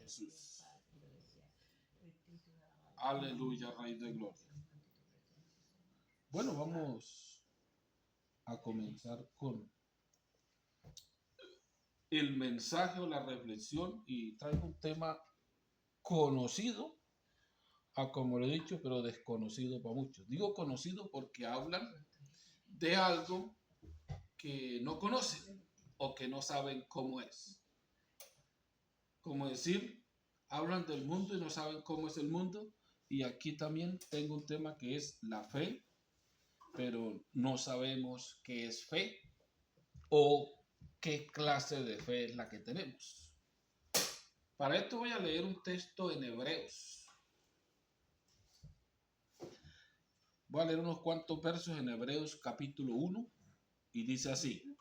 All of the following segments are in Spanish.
Jesús. Aleluya, Rey de Gloria. Bueno, vamos a comenzar con el mensaje o la reflexión y traigo un tema conocido, como lo he dicho, pero desconocido para muchos. Digo conocido porque hablan de algo que no conocen o que no saben cómo es. Como decir, hablan del mundo y no saben cómo es el mundo. Y aquí también tengo un tema que es la fe, pero no sabemos qué es fe o qué clase de fe es la que tenemos. Para esto voy a leer un texto en Hebreos. Voy a leer unos cuantos versos en Hebreos capítulo 1 y dice así: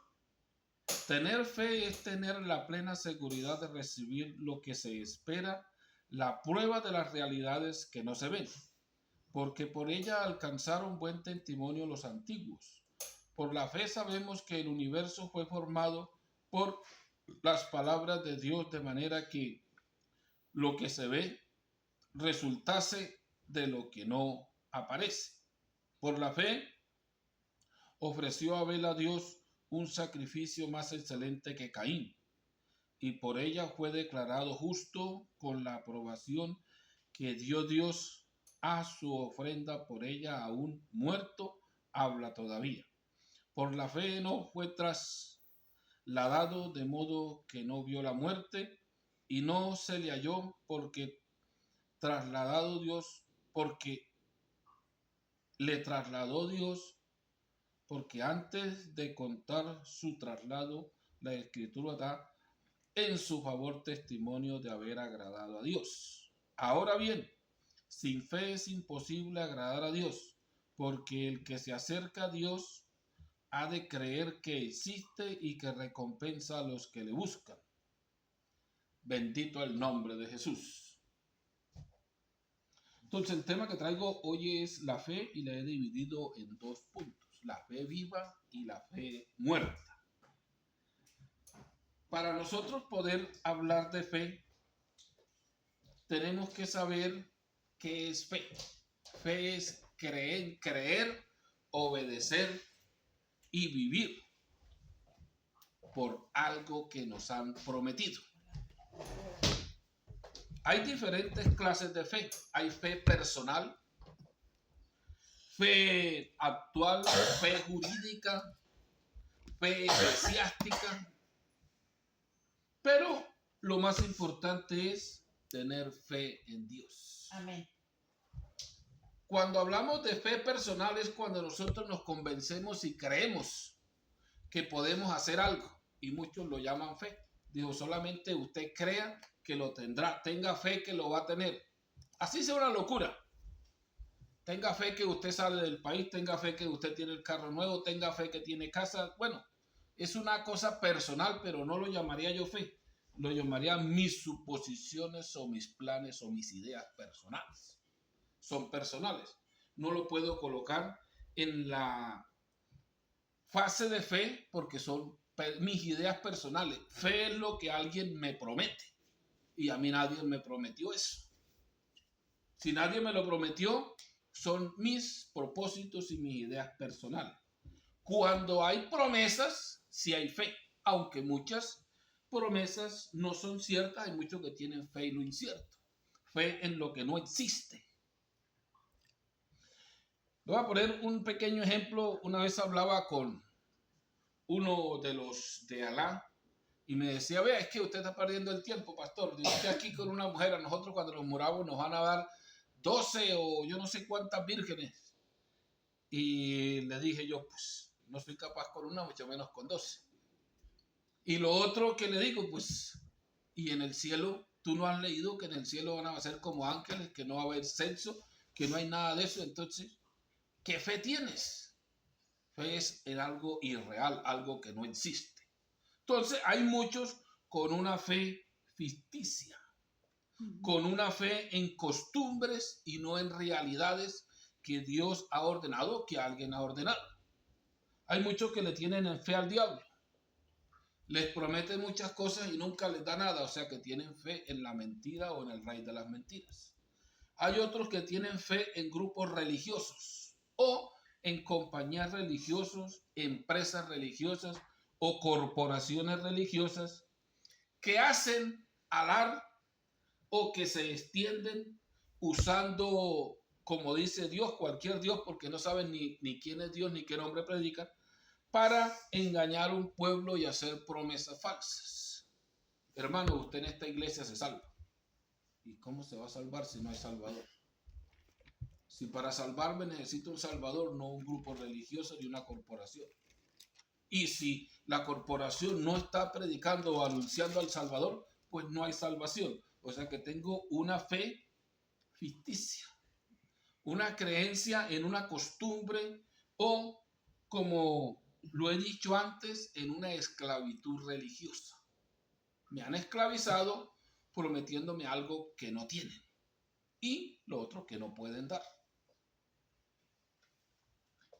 tener fe es tener la plena seguridad de recibir lo que se espera, la prueba de las realidades que no se ven, porque por ella alcanzaron buen testimonio los antiguos. Por la fe sabemos que el universo fue formado por las palabras de Dios, de manera que lo que se ve resultase de lo que no aparece. Por la fe ofreció Abel a Dios un sacrificio más excelente que Caín, y por ella fue declarado justo con la aprobación que dio Dios a su ofrenda. Por ella, aún muerto, habla todavía. Por la fe no fue trasladado, de modo que no vio la muerte, y no se le halló porque le trasladó Dios, porque antes de contar su traslado, la Escritura da en su favor testimonio de haber agradado a Dios. Ahora bien, sin fe es imposible agradar a Dios, porque el que se acerca a Dios ha de creer que existe y que recompensa a los que le buscan. Bendito el nombre de Jesús. Entonces el tema que traigo hoy es la fe y la he dividido en dos puntos: la fe viva y la fe muerta. Para nosotros poder hablar de fe, tenemos que saber qué es fe. Fe es creer, obedecer y vivir por algo que nos han prometido. Hay diferentes clases de fe. Hay fe personal, fe actual, fe jurídica, fe eclesiástica. Pero lo más importante es tener fe en Dios. Amén. Cuando hablamos de fe personal es cuando nosotros nos convencemos y creemos que podemos hacer algo, y muchos lo llaman fe. Digo, solamente usted crea que lo tendrá, tenga fe que lo va a tener. Así sea una locura. Tenga fe que usted sale del país, tenga fe que usted tiene el carro nuevo, tenga fe que tiene casa. Bueno, es una cosa personal, pero no lo llamaría yo fe. Lo llamaría mis suposiciones o mis planes o mis ideas personales. Son personales. No lo puedo colocar en la fase de fe porque son mis ideas personales. Fe es lo que alguien me promete y a mí nadie me prometió eso. Si nadie me lo prometió, son mis propósitos y mis ideas personales. Cuando hay promesas, sí hay fe, aunque muchas promesas no son ciertas. Hay muchos que tienen fe y lo incierto, fe en lo que no existe. Le voy a poner un pequeño ejemplo. Una vez hablaba con uno de los de Alá y me decía: vea, es que usted está perdiendo el tiempo, pastor. Dice, usted aquí con una mujer, a nosotros cuando nos muramos nos van a dar 12 o yo no sé cuántas vírgenes. Y le dije yo, pues no soy capaz con una, mucho menos con 12. Y lo otro que le digo, pues, y en el cielo, tú no has leído que en el cielo van a ser como ángeles, que no va a haber sexo, que no hay nada de eso. Entonces, ¿qué fe tienes? Fe es en algo irreal, algo que no existe. Entonces, hay muchos con una fe ficticia, con una fe en costumbres y no en realidades que Dios ha ordenado, que alguien ha ordenado. Hay muchos que le tienen fe al diablo. Les promete muchas cosas y nunca les da nada, o sea que tienen fe en la mentira o en el rey de las mentiras. Hay otros que tienen fe en grupos religiosos o en compañías religiosas, empresas religiosas o corporaciones religiosas que hacen alar o que se extienden usando, como dice Dios, cualquier Dios, porque no saben ni quién es Dios ni qué nombre predican, para engañar a un pueblo y hacer promesas falsas. Hermano, usted en esta iglesia se salva. ¿Y cómo se va a salvar si no hay Salvador? Si para salvarme necesito un Salvador, no un grupo religioso ni una corporación. Y si la corporación no está predicando o anunciando al Salvador, pues no hay salvación. O sea que tengo una fe ficticia, una creencia en una costumbre o, como lo he dicho antes, en una esclavitud religiosa. Me han esclavizado prometiéndome algo que no tienen y lo otro que no pueden dar.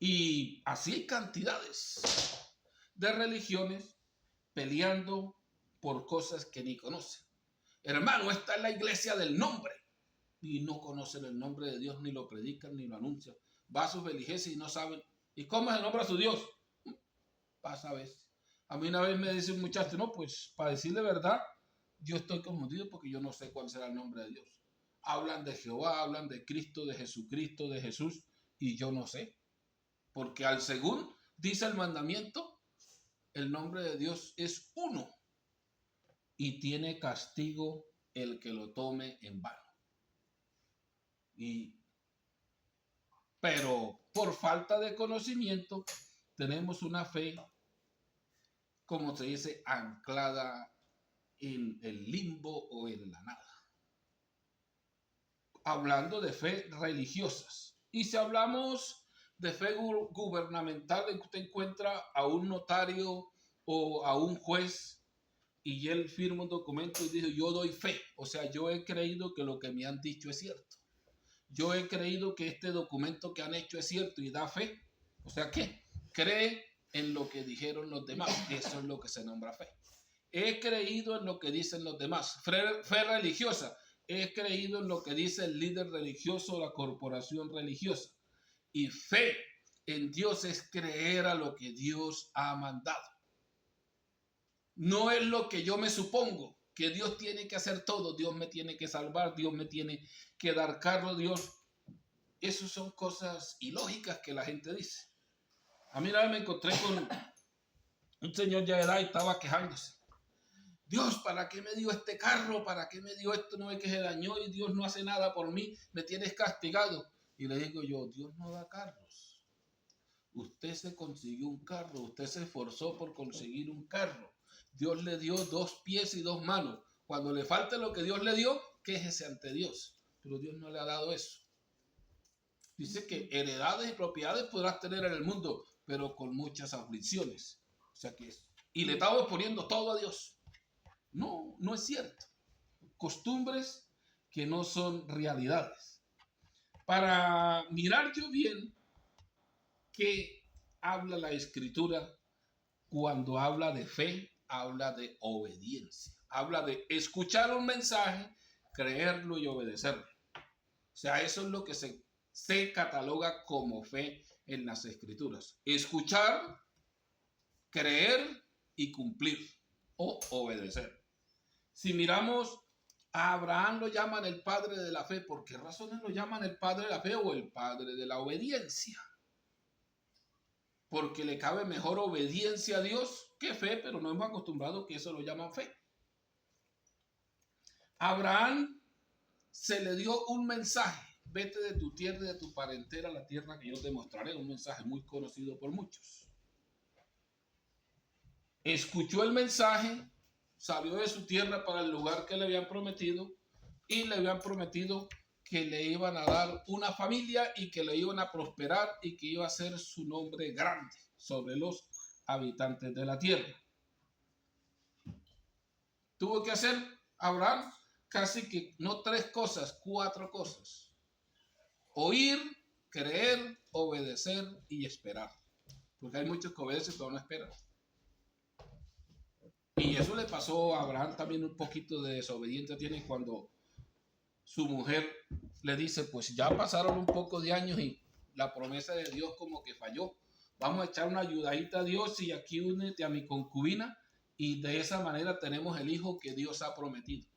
Y así hay cantidades de religiones peleando por cosas que ni conocen. Hermano, esta es la iglesia del nombre. Y no conocen el nombre de Dios, ni lo predican, ni lo anuncian. Va a sus veligeces y no saben. ¿Y cómo es el nombre a su Dios? Pasa a veces. A mí una vez me dice un muchacho, no, pues para decirle verdad, yo estoy confundido porque yo no sé cuál será el nombre de Dios. Hablan de Jehová, hablan de Cristo, de Jesucristo, de Jesús, y yo no sé. Porque al según dice el mandamiento, el nombre de Dios es uno y tiene castigo el que lo tome en vano. Pero por falta de conocimiento tenemos una fe, como se dice, anclada en el limbo o en la nada. Hablando de fe religiosas. Y si hablamos de fe gubernamental, usted encuentra a un notario o a un juez y él firma un documento y dice, yo doy fe. O sea, yo he creído que lo que me han dicho es cierto. Yo he creído que este documento que han hecho es cierto y da fe. O sea, ¿qué? Cree en lo que dijeron los demás. Eso es lo que se nombra fe. He creído en lo que dicen los demás. Fe religiosa. He creído en lo que dice el líder religioso o la corporación religiosa. Y fe en Dios es creer a lo que Dios ha mandado. No es lo que yo me supongo, que Dios tiene que hacer todo, Dios me tiene que salvar, Dios me tiene que dar carro, Dios. Esas son cosas ilógicas que la gente dice. A mí una vez me encontré con un señor ya de edad y estaba quejándose. Dios, ¿para qué me dio este carro? ¿Para qué me dio esto? No es que se dañó y Dios no hace nada por mí, me tienes castigado. Y le digo yo, Dios no da carros. Usted se consiguió un carro, usted se esforzó por conseguir un carro. Dios le dio 2 pies y 2 manos. Cuando le falte lo que Dios le dio, quéjese ante Dios. Pero Dios no le ha dado eso. Dice que heredades y propiedades podrás tener en el mundo, pero con muchas aflicciones. O sea que es. Y le estamos poniendo todo a Dios. No, no es cierto. Costumbres que no son realidades. Para mirar yo bien qué habla la Escritura cuando habla de fe, habla de obediencia. Habla de escuchar un mensaje, creerlo y obedecerlo. O sea, eso es lo que se cataloga como fe en las Escrituras. Escuchar, creer y cumplir o obedecer. Si miramos a Abraham, lo llaman el padre de la fe. ¿Por qué razones lo llaman el padre de la fe o el padre de la obediencia? Porque le cabe mejor obediencia a Dios que fe, pero no hemos acostumbrado que eso lo llaman fe. A Abraham se le dio un mensaje: vete de tu tierra y de tu parentela a la tierra que yo te mostraré. Un mensaje muy conocido por muchos. Escuchó el mensaje, salió de su tierra para el lugar que le habían prometido y le habían prometido que le iban a dar una familia y que le iban a prosperar y que iba a ser su nombre grande sobre los habitantes de la tierra. Tuvo que hacer Abraham casi que no 3 cosas, 4 cosas: oír, creer, obedecer y esperar. Porque hay muchos que obedecen pero no esperan. Y eso le pasó a Abraham también, un poquito de desobediente tiene cuando su mujer le dice, pues ya pasaron un poco de años y la promesa de Dios como que falló. Vamos a echar una ayudadita a Dios y aquí únete a mi concubina y de esa manera tenemos el hijo que Dios ha prometido.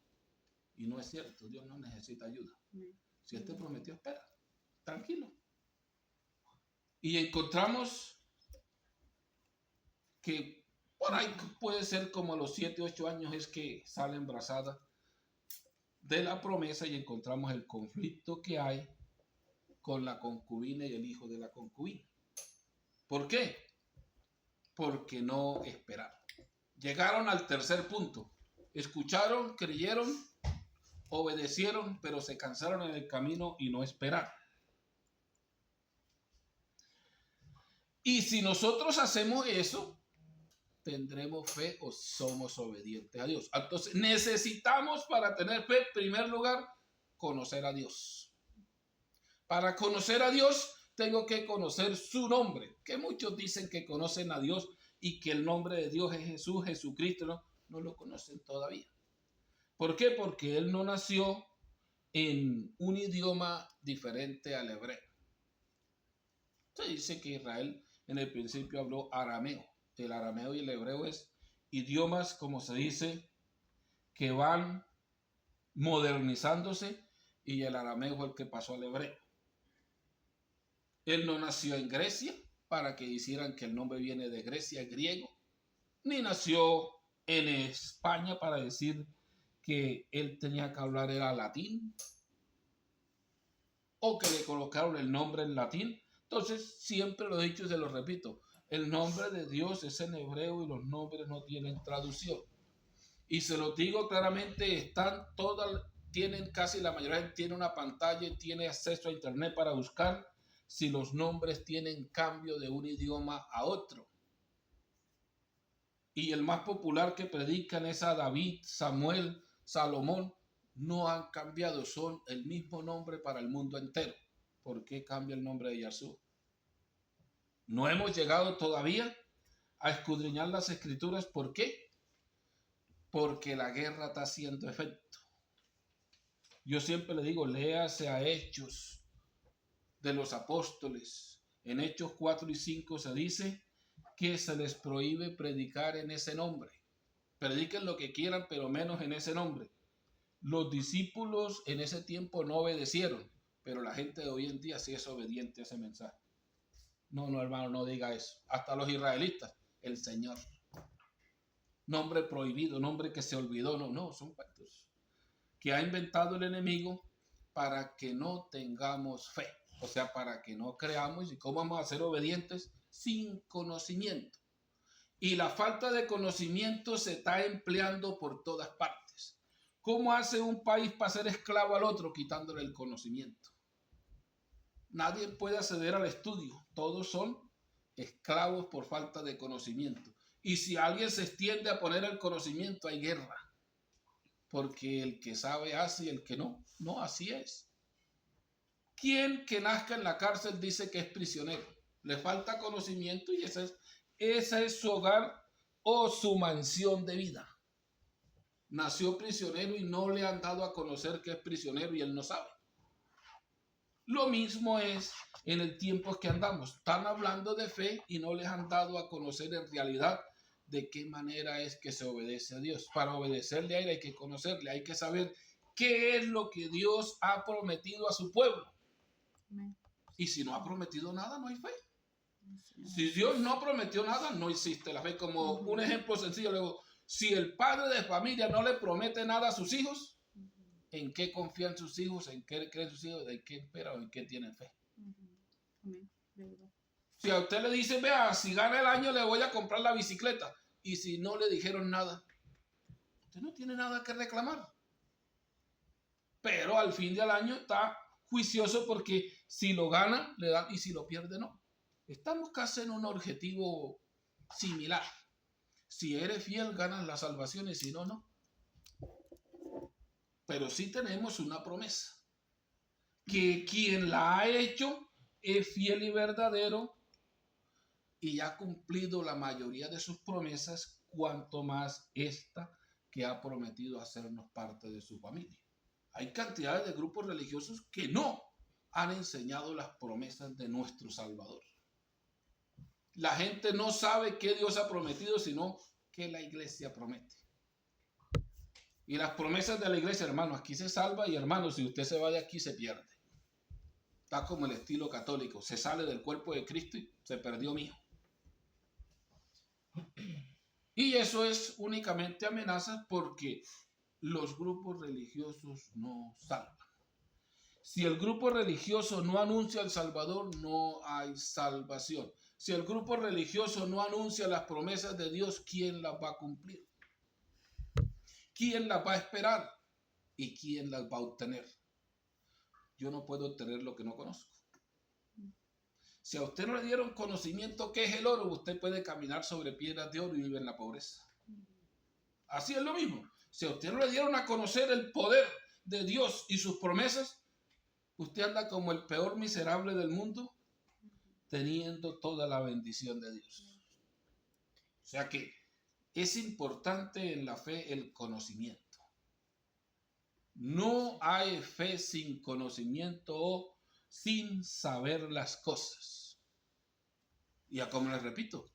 Y no es cierto, Dios no necesita ayuda. Si Él te prometió, espera, tranquilo. Y encontramos que por ahí puede ser como a los 7, 8 años es que sale embarazada de la promesa y encontramos el conflicto que hay con la concubina y el hijo de la concubina. ¿Por qué? Porque no esperaron. Llegaron al tercer punto. Escucharon, creyeron, obedecieron, pero se cansaron en el camino y no esperaron. Y si nosotros hacemos eso, tendremos fe o somos obedientes a Dios. Entonces necesitamos para tener fe, en primer lugar, conocer a Dios. Para conocer a Dios, tengo que conocer su nombre, que muchos dicen que conocen a Dios y que el nombre de Dios es Jesús, Jesucristo, no lo conocen todavía. ¿Por qué? Porque Él no nació en un idioma diferente al hebreo. Se dice que Israel en el principio habló arameo. El arameo y el hebreo es idiomas, como se dice, que van modernizándose y el arameo fue el que pasó al hebreo. Él no nació en Grecia para que hicieran que el nombre viene de Grecia, griego, ni nació en España para decir que él tenía que hablar era latín o que le colocaron el nombre en latín. Entonces siempre lo he dicho y se lo repito, el nombre de Dios es en hebreo y los nombres no tienen traducción. Y se lo digo claramente, están todas, tienen casi la mayoría, tiene una pantalla y tiene acceso a internet para buscar si los nombres tienen cambio de un idioma a otro. Y el más popular que predican es a David, Samuel, Salomón, no han cambiado, son el mismo nombre para el mundo entero. ¿Por qué cambia el nombre de Yahshua? No hemos llegado todavía a escudriñar las escrituras. ¿Por qué? Porque la guerra está haciendo efecto. Yo siempre le digo, léase a Hechos de los Apóstoles. En Hechos 4 y 5 se dice que se les prohíbe predicar en ese nombre. Prediquen lo que quieran, pero menos en ese nombre. Los discípulos en ese tiempo no obedecieron, pero la gente de hoy en día sí es obediente a ese mensaje. No, hermano, no diga eso. Hasta los israelitas, el Señor. Nombre prohibido, nombre que se olvidó. No, son pactos que ha inventado el enemigo para que no tengamos fe. O sea, para que no creamos. ¿Y cómo vamos a ser obedientes? Sin conocimiento. Y la falta de conocimiento se está empleando por todas partes. ¿Cómo hace un país para ser esclavo al otro? Quitándole el conocimiento. Nadie puede acceder al estudio. Todos son esclavos por falta de conocimiento. Y si alguien se extiende a poner el conocimiento, hay guerra. Porque el que sabe hace y el que no, así es. Quien que nazca en la cárcel dice que es prisionero. Le falta conocimiento y ese es su hogar o su mansión de vida. Nació prisionero y no le han dado a conocer que es prisionero y él no sabe. Lo mismo es en el tiempo que andamos. Están hablando de fe y no les han dado a conocer en realidad de qué manera es que se obedece a Dios. Para obedecerle a Él hay que conocerle, hay que saber qué es lo que Dios ha prometido a su pueblo. Y si no ha prometido nada, no hay fe. Si Dios no prometió nada, no existe la fe. Como un ejemplo sencillo, luego, si el padre de familia no le promete nada a sus hijos, ¿en qué confían sus hijos? ¿En qué creen sus hijos? ¿De qué esperan? ¿En qué tienen fe? Si a usted le dice, vea, si gana el año le voy a comprar la bicicleta, y si no le dijeron nada, usted no tiene nada que reclamar. Pero al fin del año está juicioso porque si lo gana, le dan, y si lo pierde, no. Estamos casi en un objetivo similar. Si eres fiel, ganas la salvación y si no, no. Pero sí tenemos una promesa. Que quien la ha hecho es fiel y verdadero y ha cumplido la mayoría de sus promesas cuanto más esta que ha prometido hacernos parte de su familia. Hay cantidades de grupos religiosos que no han enseñado las promesas de nuestro Salvador. La gente no sabe qué Dios ha prometido, sino que la iglesia promete. Y las promesas de la iglesia, hermano, aquí se salva y hermano, si usted se va de aquí se pierde. Está como el estilo católico, se sale del cuerpo de Cristo y se perdió mío. Y eso es únicamente amenazas porque los grupos religiosos no salvan. Si el grupo religioso no anuncia al Salvador, no hay salvación. Si el grupo religioso no anuncia las promesas de Dios, ¿quién las va a cumplir? ¿Quién las va a esperar? ¿Y quién las va a obtener? Yo no puedo obtener lo que no conozco. Si a usted no le dieron conocimiento qué es el oro, usted puede caminar sobre piedras de oro y vivir en la pobreza. Así es lo mismo. Si a usted no le dieron a conocer el poder de Dios y sus promesas, usted anda como el peor miserable del mundo, teniendo toda la bendición de Dios. O sea que es importante en la fe el conocimiento. No hay fe sin conocimiento o sin saber las cosas. Y a como les repito,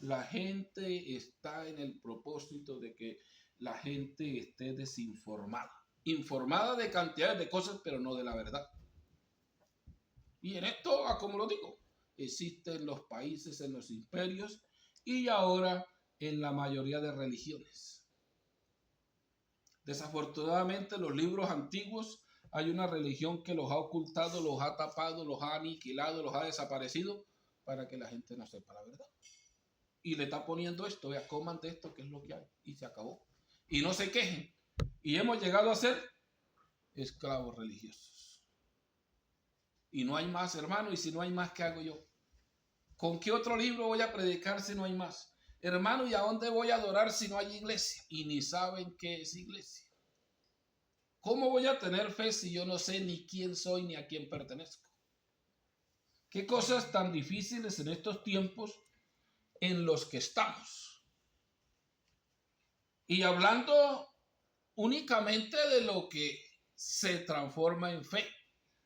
la gente está en el propósito de que la gente esté desinformada. Informada de cantidades de cosas, pero no de la verdad. Y en esto, como lo digo, existen los países, en los imperios y ahora en la mayoría de religiones. Desafortunadamente, los libros antiguos, hay una religión que los ha ocultado, los ha tapado, los ha aniquilado, los ha desaparecido para que la gente no sepa la verdad. Y le está poniendo esto, vea, coman de esto, que es lo que hay, y se acabó. Y no se quejen. Y hemos llegado a ser esclavos religiosos. Y no hay más, hermano, y si no hay más, ¿qué hago yo? ¿Con qué otro libro voy a predicar si no hay más? Hermano, ¿y a dónde voy a adorar si no hay iglesia? Y ni saben qué es iglesia. ¿Cómo voy a tener fe si yo no sé ni quién soy ni a quién pertenezco? ¿Qué cosas tan difíciles en estos tiempos en los que estamos? Y hablando únicamente de lo que se transforma en fe.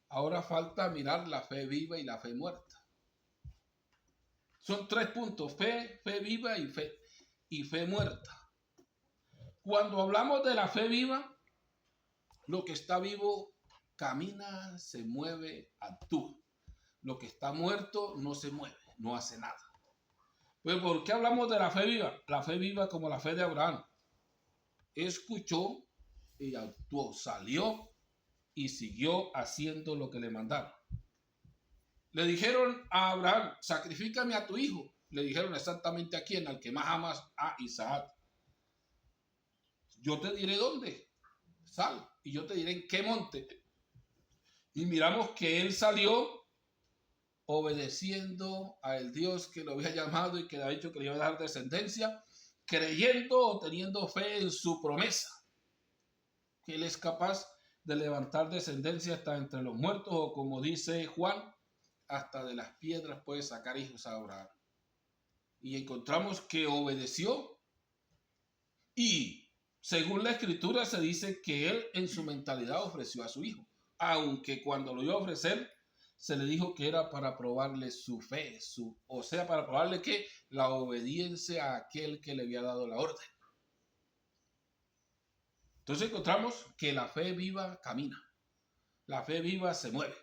Ahora falta mirar la fe viva y la fe muerta. Son 3 puntos, fe viva y fe muerta. Cuando hablamos de la fe viva, lo que está vivo camina, se mueve, actúa. Lo que está muerto no se mueve, no hace nada. Pues, ¿por qué hablamos de la fe viva? La fe viva como la fe de Abraham. Escuchó y actuó, salió y siguió haciendo lo que le mandaron. Le dijeron a Abraham, sacrifícame a tu hijo. Le dijeron exactamente a quién, al que más amas, a Isaac. Yo te diré dónde, sal, y yo te diré en qué monte. Y miramos que él salió obedeciendo al Dios que lo había llamado y que le había dicho que le iba a dar descendencia, creyendo o teniendo fe en su promesa, que él es capaz de levantar descendencia hasta entre los muertos, o como dice Juan, hasta de las piedras puede sacar hijos a Abraham. Y encontramos que obedeció, y según la escritura se dice que él en su mentalidad ofreció a su hijo, aunque cuando lo iba a ofrecer se le dijo que era para probarle su fe, o sea, para probarle que la obediencia a aquel que le había dado la orden. Entonces encontramos que la fe viva camina, la fe viva se mueve.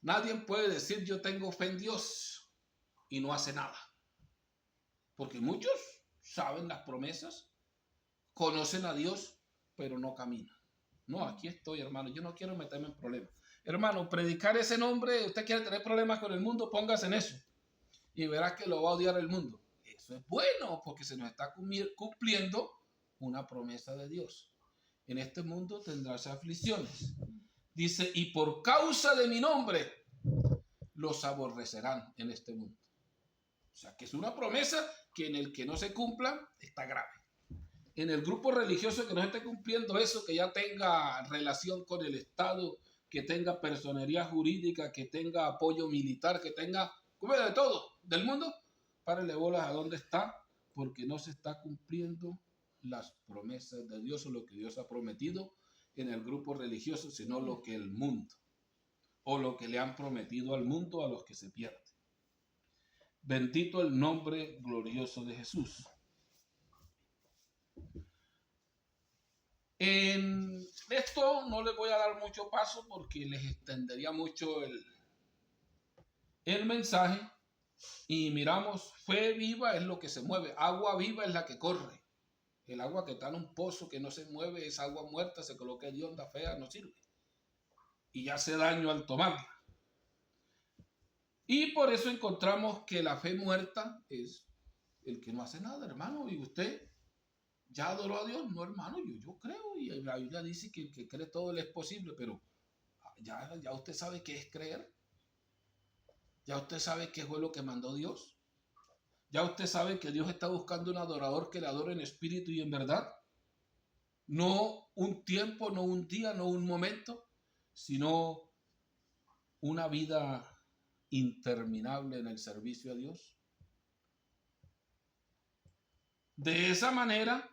Nadie puede decir yo tengo fe en Dios y no hace nada. Porque muchos saben las promesas, conocen a Dios, pero no caminan. No, aquí estoy, hermano, yo no quiero meterme en problemas. Hermano, predicar ese nombre, usted quiere tener problemas con el mundo, póngase en eso. Y verá que lo va a odiar el mundo. Eso es bueno, porque se nos está cumpliendo una promesa de Dios. En este mundo tendrás aflicciones. Dice, y por causa de mi nombre, los aborrecerán en este mundo. O sea, que es una promesa que en el que no se cumpla, está grave. En el grupo religioso que no esté cumpliendo eso, que ya tenga relación con el Estado, que tenga personería jurídica, que tenga apoyo militar, que tenga, como de todo, del mundo, párele bolas a dónde está, porque no se está cumpliendo las promesas de Dios o lo que Dios ha prometido en el grupo religioso, sino lo que el mundo o lo que le han prometido al mundo a los que se pierden. Bendito el nombre glorioso de Jesús. En esto no les voy a dar mucho paso porque les extendería mucho el mensaje. Y miramos, fe viva es lo que se mueve, agua viva es la que corre. El agua que está en un pozo que no se mueve es agua muerta, se coloca hedionda, fea, no sirve. Y hace daño al tomarla. Y por eso encontramos que la fe muerta es el que no hace nada, hermano. Y usted ya adoró a Dios, no, hermano, yo creo. Y la Biblia dice que el que cree todo le es posible, pero ya usted sabe qué es creer. Ya usted sabe qué fue lo que mandó Dios. Ya usted sabe que Dios está buscando un adorador que le adore en espíritu y en verdad. No un tiempo, no un día, no un momento, sino una vida interminable en el servicio a Dios. De esa manera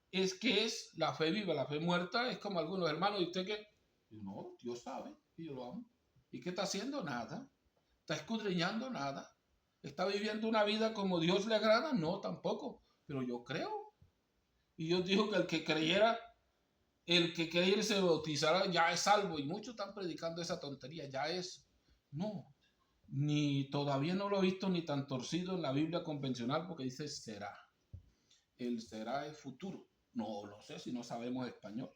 es que es la fe viva. La fe muerta es como algunos hermanos. ¿Y usted qué? No, Dios sabe y yo lo amo. ¿Y qué está haciendo? Nada. ¿Está escudriñando? Nada. ¿Está viviendo una vida como Dios le agrada? No, tampoco. Pero yo creo. Y Dios dijo que el que creyera, el que quiere irse bautizara, ya es salvo. Y muchos están predicando esa tontería. Ya es. No. Ni todavía no lo he visto ni tan torcido en la Biblia convencional porque dice será. El será es futuro. No sé si no sabemos español.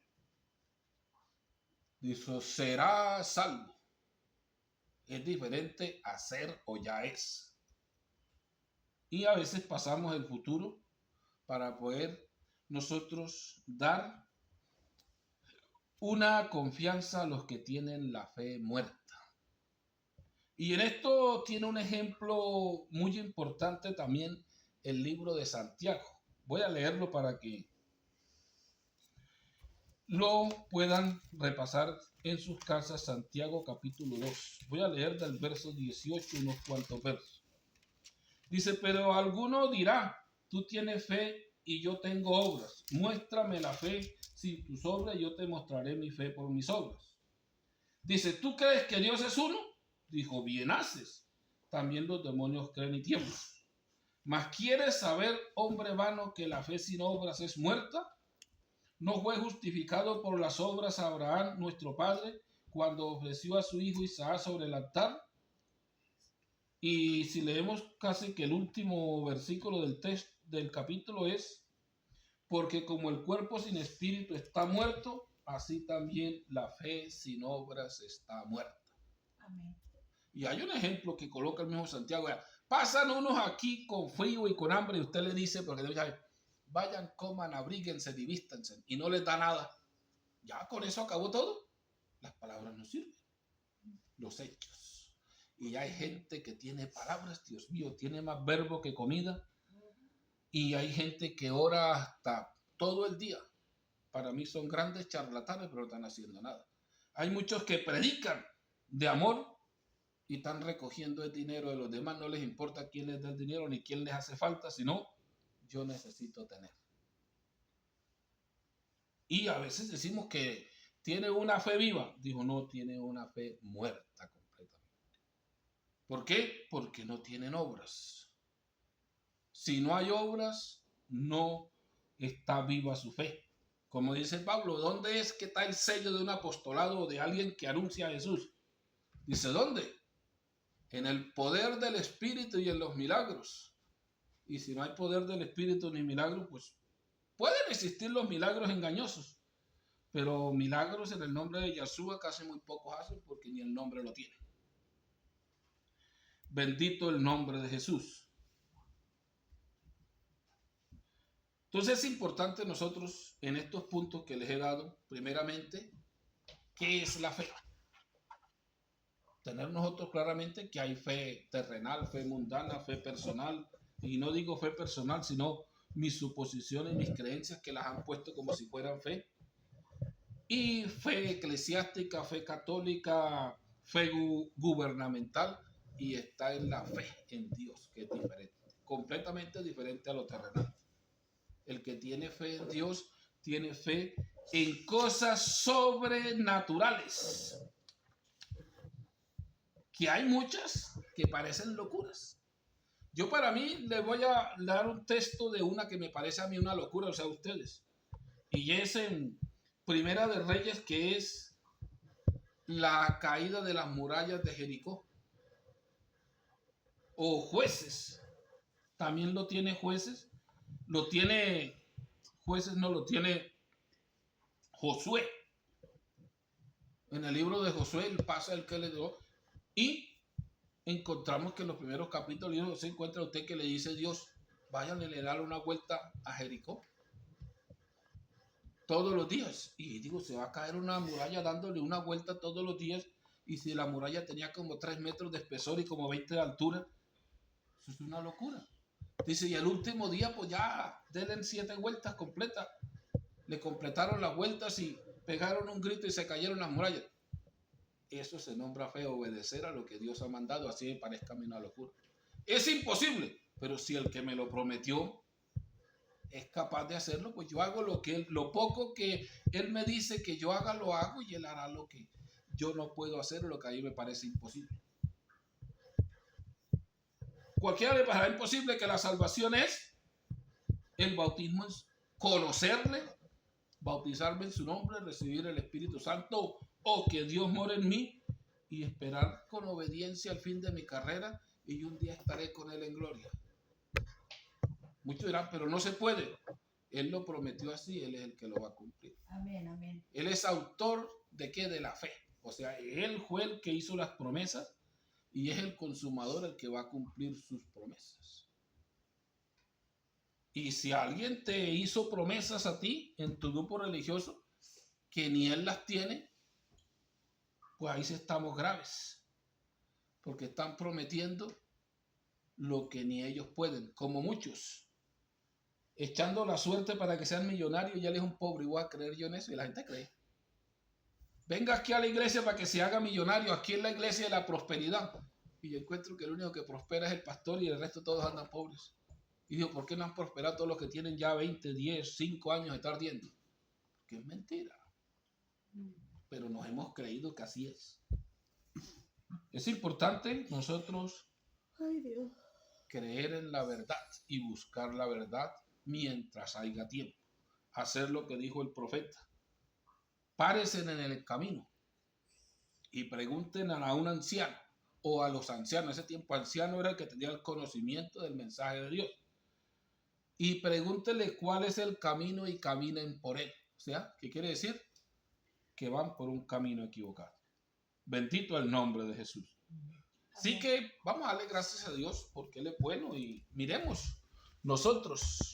Dice será salvo. Es diferente a ser o ya es. Y a veces pasamos el futuro para poder nosotros dar una confianza a los que tienen la fe muerta. Y en esto tiene un ejemplo muy importante también el libro de Santiago. Voy a leerlo para que lo puedan repasar en sus casas. Santiago capítulo 2. Voy a leer del verso 18 unos cuantos versos. Dice, pero alguno dirá, tú tienes fe y yo tengo obras. Muéstrame la fe sin tus obras y yo te mostraré mi fe por mis obras. Dice, ¿tú crees que Dios es uno? Dijo, bien haces. También los demonios creen y tiemblan. ¿Mas quieres saber, hombre vano, que la fe sin obras es muerta? ¿No fue justificado por las obras Abraham, nuestro padre, cuando ofreció a su hijo Isaac sobre el altar? Y si leemos casi que el último versículo del capítulo es, porque como el cuerpo sin espíritu está muerto, así también la fe sin obras está muerta. Amén. Y hay un ejemplo que coloca el mismo Santiago. Pasan unos aquí con frío y con hambre y usted le dice, porque vayan, coman, abríguense, divístanse, y no les da nada. Ya con eso acabó todo. Las palabras no sirven. Los hechos. Y hay gente que tiene palabras, Dios mío, tiene más verbo que comida. Y hay gente que ora hasta todo el día. Para mí son grandes charlatanes, pero no están haciendo nada. Hay muchos que predican de amor y están recogiendo el dinero de los demás. No les importa quién les da el dinero ni quién les hace falta, sino yo necesito tener. Y a veces decimos que tiene una fe viva. Dijo, no, tiene una fe muerta completamente. ¿Por qué? Porque no tienen obras. Si no hay obras, no está viva su fe. Como dice Pablo, ¿dónde es que está el sello de un apostolado o de alguien que anuncia a Jesús? Dice, ¿dónde? En el poder del Espíritu y en los milagros. Y si no hay poder del Espíritu ni milagros, pues pueden existir los milagros engañosos. Pero milagros en el nombre de Yeshua casi muy pocos hacen porque ni el nombre lo tienen. Bendito el nombre de Jesús. Entonces es importante nosotros en estos puntos que les he dado, primeramente, ¿qué es la fe? Tener nosotros claramente que hay fe terrenal, fe mundana, fe personal, y no digo fe personal, sino mis suposiciones, mis creencias que las han puesto como si fueran fe, y fe eclesiástica, fe católica, fe gubernamental, y está en la fe en Dios, que es diferente. completamente diferente a lo terrenal. El que tiene fe en Dios tiene fe en cosas sobrenaturales, que hay muchas que parecen locuras. Yo para mí les voy a dar un texto de una que me parece a mí una locura, o sea, ustedes. Y es en Primera de Reyes, que es la caída de las murallas de Jericó. O Jueces, también lo tiene Jueces. Lo tiene Jueces, no lo tiene Josué. En el libro de Josué pasa el que le dio. Y encontramos que en los primeros capítulos se encuentra usted que le dice Dios, vayan a dar una vuelta a Jericó todos los días. Y digo, se va a caer una muralla dándole una vuelta todos los días. Y si la muralla tenía como 3 metros de espesor y como 20 de altura, eso es una locura. Dice, y el último día, pues ya denle 7 vueltas completas. Le completaron las vueltas y pegaron un grito y se cayeron las murallas. Eso se nombra fe, obedecer a lo que Dios ha mandado, así me parezca a mí una locura. Es imposible, pero si el que me lo prometió es capaz de hacerlo, pues yo hago lo poco que Él me dice que yo haga, lo hago, y Él hará lo que yo no puedo hacer, lo que a mí me parece imposible. Cualquiera le parará imposible que la salvación es el bautismo, es conocerle, bautizarme en su nombre, recibir el Espíritu Santo, o que Dios more en mí y esperar con obediencia al fin de mi carrera, y un día estaré con Él en gloria. Muchos dirán, pero no se puede. Él lo prometió así, Él es el que lo va a cumplir. Amén, amén. Él es autor de qué? De la fe. O sea, Él fue el que hizo las promesas y es el consumador el que va a cumplir sus promesas. Y si alguien te hizo promesas a ti en tu grupo religioso que ni Él las tiene, pues ahí sí estamos graves. Porque están prometiendo lo que ni ellos pueden, como muchos. Echando la suerte para que sean millonarios, ya él es un pobre, y voy a creer yo en eso, y la gente cree. Venga aquí a la iglesia para que se haga millonario, aquí en la iglesia de la prosperidad. Y yo encuentro que el único que prospera es el pastor y el resto todos andan pobres. Y digo, ¿por qué no han prosperado todos los que tienen ya 20, 10, 5 años de estar ardiendo? Porque es mentira. Pero nos hemos creído que así es. Es importante nosotros creer en la verdad y buscar la verdad mientras haya tiempo. Hacer lo que dijo el profeta. Párense en el camino y pregunten a un anciano o a los ancianos. En ese tiempo anciano era el que tenía el conocimiento del mensaje de Dios. Y pregúntenle cuál es el camino y caminen por él. O sea, ¿qué quiere decir? Que van por un camino equivocado. Bendito el nombre de Jesús. Así que vamos a darle gracias a Dios porque Él es bueno, y miremos nosotros